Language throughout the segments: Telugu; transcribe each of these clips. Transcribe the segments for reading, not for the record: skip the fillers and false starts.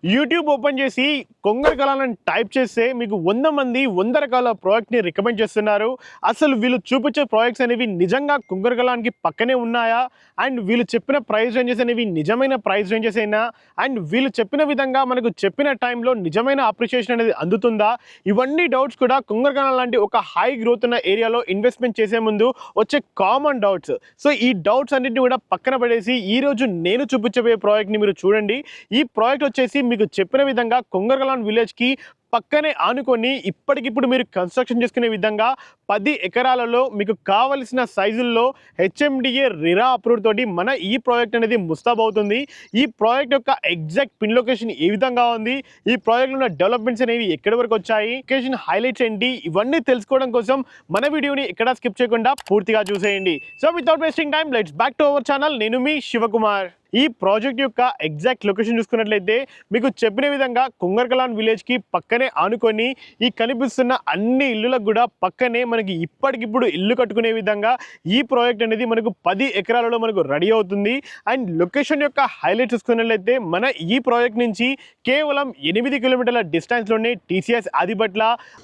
యూట్యూబ్ ఓపెన్ చేసి కొంగర కళాలను టైప్ చేస్తే మీకు 100 మంది 100 రకాల ప్రోడక్ట్ని రికమెండ్ చేస్తున్నారు. అసలు వీళ్ళు చూపించే ప్రోడక్ట్స్ అనేవి నిజంగా కొంగర కళానికి పక్కనే ఉన్నాయా, అండ్ వీళ్ళు చెప్పిన ప్రైస్ రేంజెస్ అనేవి నిజమైన ప్రైస్ రేంజెస్ అయినా, అండ్ వీళ్ళు చెప్పిన విధంగా మనకు చెప్పిన టైంలో నిజమైన అప్రిషియేషన్ అనేది అందుతుందా, ఇవన్నీ డౌట్స్ కూడా కొంగర కళ లాంటి ఒక హై గ్రోత్ ఉన్న ఏరియాలో ఇన్వెస్ట్మెంట్ చేసే ముందు వచ్చే కామన్ డౌట్స్. సో ఈ డౌట్స్ అన్నింటినీ కూడా పక్కన పడేసి ఈరోజు నేను చూపించబోయే ప్రోడక్ట్ని మీరు చూడండి. ఈ ప్రోడక్ట్ వచ్చేసి మీకు చెప్పిన విధంగా కొంగరకలాన్ విలేజ్కి పక్కనే ఆనుకొని ఇప్పటికిప్పుడు మీరు కన్స్ట్రక్షన్ చేసుకునే విధంగా 10 ఎకరాలలో మీకు కావలసిన సైజుల్లో హెచ్ఎండిఏ రిరా అప్రూవ్ తోటి మన ఈ ప్రాజెక్ట్ అనేది ముస్తాబ్ అవుతుంది. ఈ ప్రాజెక్ట్ యొక్క ఎగ్జాక్ట్ పిన్ లొకేషన్ ఏ విధంగా ఉంది, ఈ ప్రాజెక్ట్లో ఉన్న డెవలప్మెంట్స్ అనేవి ఎక్కడి వరకు వచ్చాయి, లొకేషన్ హైలైట్స్ ఏంటి, ఇవన్నీ తెలుసుకోవడం కోసం మన వీడియోని ఎక్కడా స్కిప్ చేయకుండా పూర్తిగా చూసేయండి. So without wasting time let's back to our channel. నేను మీ శివకుమార్. ఈ ప్రాజెక్ట్ యొక్క ఎగ్జాక్ట్ లొకేషన్ చూసుకున్నట్లయితే మీకు చెప్పిన విధంగా కొంగరకలాన్ విలేజ్కి పక్కనే ఆనుకొని ఈ కనిపిస్తున్న అన్ని ఇల్లులకు కూడా పక్కనే మనకి ఇప్పటికిప్పుడు ఇల్లు కట్టుకునే విధంగా ఈ ప్రాజెక్ట్ అనేది మనకు 10 ఎకరాలలో మనకు రెడీ అవుతుంది. అండ్ లొకేషన్ యొక్క హైలైట్ చూసుకున్నట్లయితే మన ఈ ప్రాజెక్ట్ నుంచి కేవలం 8 కిలోమీటర్ల డిస్టెన్స్లోనే టీసీఎస్ ఆదిబట్ల,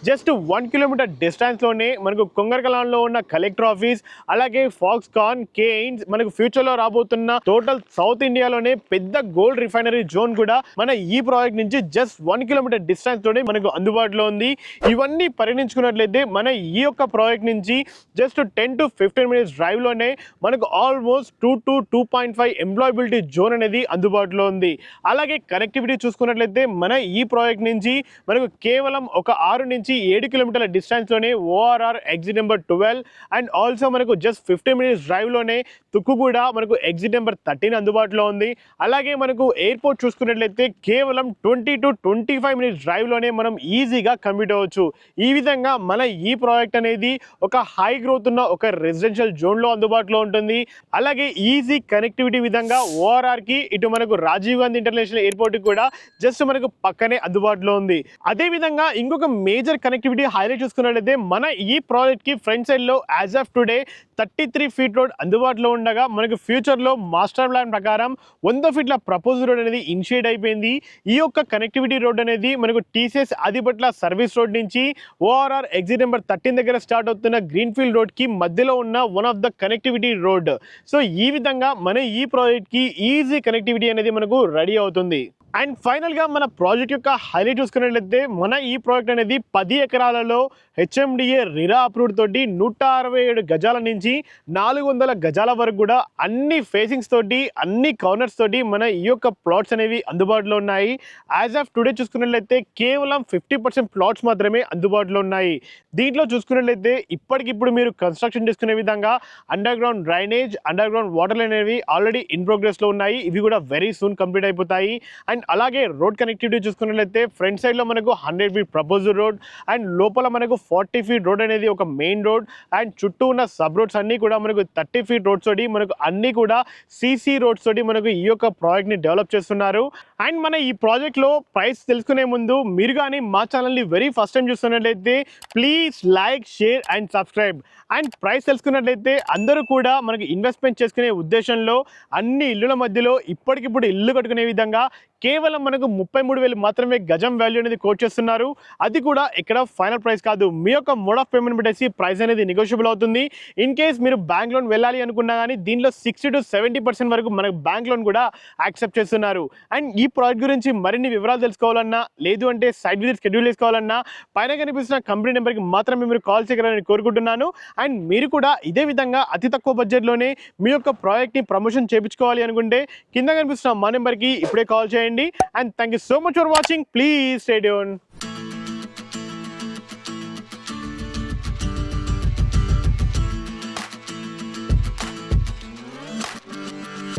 జస్ట్ 1 కిలోమీటర్ డిస్టెన్స్లోనే మనకు కొంగరకలాన్లో ఉన్న కలెక్టర్ ఆఫీస్, అలాగే ఫాక్స్కాన్, కేయిన్స్, మనకు ఫ్యూచర్లో రాబోతున్న టోటల్ సౌత్ ఇండియాలోనే పెద్ద గోల్డ్ రిఫైనరీ జోన్ కూడా మన ఈ ప్రాజెక్ట్ నుంచి జస్ట్ 1 కిలోమీటర్ డిస్టెన్స్ లోనే మనకు అందుబాటులో ఉంది. ఇవన్నీ పరిగణించుకున్నట్లయితే మన ఈ యొక్క ప్రాజెక్ట్ నుంచి జస్ట్ 10 to 15 మినిట్స్ డ్రైవ్ లోనే మనకు ఆల్మోస్ట్ 2 to 2.5 ఎంప్లాయబిలిటీ జోన్ అనేది అందుబాటులో ఉంది. అలాగే కనెక్టివిటీ చూసుకున్నట్లయితే మన ఈ ప్రాజెక్ట్ నుంచి మనకు కేవలం ఒక 6 నుంచి 7 కిలోమీటర్ల డిస్టెన్స్ లోనే ORR exit number 12 and also మనకు జస్ట్ 15 మినిట్స్ డ్రైవ్ లోనే తుక్కుగూడ మనకు ఎగ్జిట్ నెంబర్ 13 అందుబాటులో ఉంది. అలాగే మనకు ఎయిర్పోర్ట్ చూసుకున్నట్లయితే కేవలం 20 to 25 మినిట్స్ డ్రైవ్ లోనే మనం ఈజీగా కమ్యూట్ అవ్వచ్చు. ఈ విధంగా మన ఈ ప్రాజెక్ట్ అనేది ఒక హై గ్రోత్ ఉన్న ఒక రెసిడెన్షియల్ జోన్ లో అందుబాటులో ఉంటుంది. అలాగే ఈజీ కనెక్టివిటీ విధంగా ఓఆర్ఆర్ కి ఇటు మనకు రాజీవ్ గాంధీ ఇంటర్నేషనల్ ఎయిర్పోర్ట్ కూడా జస్ట్ మనకు పక్కనే అందుబాటులో ఉంది. అదే విధంగా ఇంకొక మేజర్ కనెక్టివిటీ హైలైట్ చూసుకున్నట్లయితే మన ఈ ప్రాజెక్ట్ కి ఫ్రంట్ సైడ్ లో as of today 33 feet road అందుబాటులో ఉండగా మనకు ఫ్యూచర్ లో మాస్టర్ ప్లాన్ ప్రకారం 100 ఫీట్ల ప్రపోజ్ రోడ్ అనేది ఇనిషియేట్ అయిపోయింది. ఈ యొక్క కనెక్టివిటీ రోడ్ అనేది మనకు టీసీఎస్ ఆదిబట్ల సర్వీస్ రోడ్ నుంచి ఓఆర్ఆర్ ఎగ్జిట్ నెంబర్ 13 దగ్గర స్టార్ట్ అవుతున్న గ్రీన్ ఫీల్డ్ రోడ్ కి మధ్యలో ఉన్న one of the connectivity road. So ఈ విధంగా మన ఈ ప్రాజెక్ట్ కి ఈజీ కనెక్టివిటీ అనేది మనకు రెడీ అవుతుంది. అండ్ ఫైనల్గా మన ప్రాజెక్ట్ యొక్క హైలైట్ చూసుకున్నట్లయితే మన ఈ ప్రాజెక్ట్ అనేది 10 ఎకరాలలో హెచ్ఎండిఏ రిరా అప్రూవ్డ్ తోటి 167 గజాల నుంచి 400 గజాల వరకు కూడా అన్ని ఫేసింగ్స్ తోటి, అన్ని కార్నర్స్ తోటి మన ఈ యొక్క ప్లాట్స్ అనేవి అందుబాటులో ఉన్నాయి. యాజ్ ఆఫ్ టుడే చూసుకున్నట్లయితే కేవలం 50% ప్లాట్స్ మాత్రమే అందుబాటులో ఉన్నాయి. దీంట్లో చూసుకున్నట్లయితే ఇప్పటికిప్పుడు మీరు కన్స్ట్రక్షన్ చేసుకునే విధంగా under ground drainage, under ground water line అనేవి ఆల్రెడీ ఇన్ ప్రోగ్రెస్లో ఉన్నాయి. ఇవి కూడా వెరీ సూన్ కంప్లీట్ అయిపోతాయి. అండ్ అలాగే రోడ్ కనెక్టివిటీ చూసుకున్నట్లయితే ఫ్రంట్ సైడ్ లో మనకు 100 ఫీట్ ప్రపోజల్ రోడ్ అండ్ లోపల మనకు 40 ఫీట్ రోడ్ అనేది ఒక మెయిన్ రోడ్ అండ్ చుట్టూ ఉన్న సబ్ రోడ్స్ అన్ని కూడా మనకు 30 ఫీట్ రోడ్స్ తోటి మనకు అన్ని కూడా సిసి రోడ్స్ తోటి మనకు ఈ యొక్క ప్రాజెక్ట్ ని డెవలప్ చేస్తున్నారు. అండ్ మన ఈ ప్రాజెక్ట్ లో ప్రైస్ తెలుసుకునే ముందు మీరు కానీ మా ఛానల్ ని వెరీ ఫస్ట్ టైం చూస్తున్నట్లయితే please like, share and subscribe. And price తెలుసుకున్నట్లయితే అందరూ కూడా మనకి ఇన్వెస్ట్మెంట్ చేసుకునే ఉద్దేశంలో అన్ని ఇల్లుల మధ్యలో ఇప్పటికిప్పుడు ఇల్లు కట్టుకునే విధంగా కేవలం మనకు 33,000 మాత్రమే గజం వాల్యూ అనేది కోట్ చేస్తున్నారు. అది కూడా ఇక్కడ ఫైనల్ ప్రైస్ కాదు, మీ యొక్క మోడ్ ఆఫ్ పేమెంట్ పెట్టేసి ప్రైస్ అనేది నెగోషియబుల్ అవుతుంది. ఇన్ కేస్ మీరు బ్యాంక్ లోన్ వెళ్ళాలి అనుకున్నా కానీ దీనిలో 60 to 70% వరకు మనకు బ్యాంక్ లోన్ కూడా యాక్సెప్ట్ చేస్తున్నారు. అండ్ ఈ ప్రాజెక్ట్ గురించి మరిన్ని వివరాలు తెలుసుకోవాలన్నా, లేదు అంటే సైట్ విజిట్ షెడ్యూల్ చేసుకోవాలన్నా పైన కనిపిస్తున్న కంపెనీ నెంబర్కి మాత్రమే మీరు కాల్ చేయగలరని కోరుకుంటున్నాను. అండ్ మీరు కూడా ఇదే విధంగా అతి తక్కువ బడ్జెట్లోనే మీ యొక్క ప్రాజెక్ట్ని ప్రమోషన్ చేయించుకోవాలి అనుకుంటే కింద కనిపిస్తున్న మా నెంబర్కి ఇప్పుడే కాల్ చేయండి. And thank you so much for watching. Please stay tuned.